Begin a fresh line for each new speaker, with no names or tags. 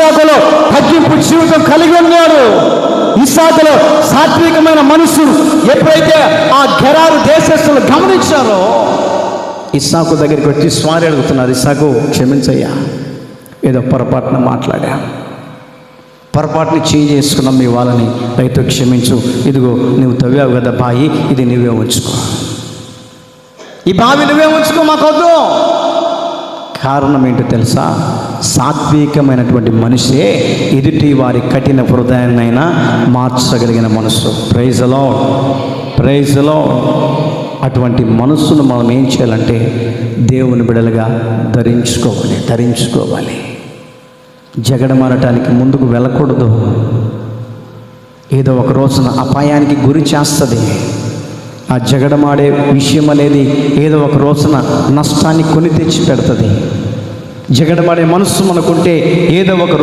ఇస్సాకులో తగ్గింపు జీవితం కలిగి ఉన్నాడు. ఇస్సాకులో సాత్వికమైన మనసు ఎప్పుడైతే ఆ గెరారు దేశస్తులు గమనించారో ఇస్సాకు దగ్గరికి వచ్చి స్వారీ అడుగుతున్నారు, ఇస్సాకు క్షమించయ్యా, ఏదో పొరపాటున మాట్లాడా, పొరపాటుని చేసుకున్నాం మీ వాళ్ళని, రైతు క్షమించు, ఇదిగో నువ్వు తవ్వావు కదా బాయి, ఇది నువ్వే ఉంచుకో, ఈ బావి నువ్వే ఉంచుకో, మాకొద్దు. కారణం ఏంటో తెలుసా? సాత్వికమైనటువంటి మనిషే ఎదుటి వారి కఠిన హృదయాన్నైనా మార్చగలిగిన మనసు. Praise the Lord, praise the Lord. అటువంటి మనస్సును మనం ఏం చేయాలంటే దేవుని బిడలుగా ధరించుకోవాలి. జగడమారటానికి ముందుకు వెళ్ళకూడదు. ఏదో ఒక రోజున అపాయానికి గురి చేస్తుంది. ఆ జగడమాడే విషయం అనేది ఏదో ఒక రోజున నష్టాన్ని కొని తెచ్చి పెడుతుంది. జగడమాడే మనస్సు మనకుంటే ఏదో ఒక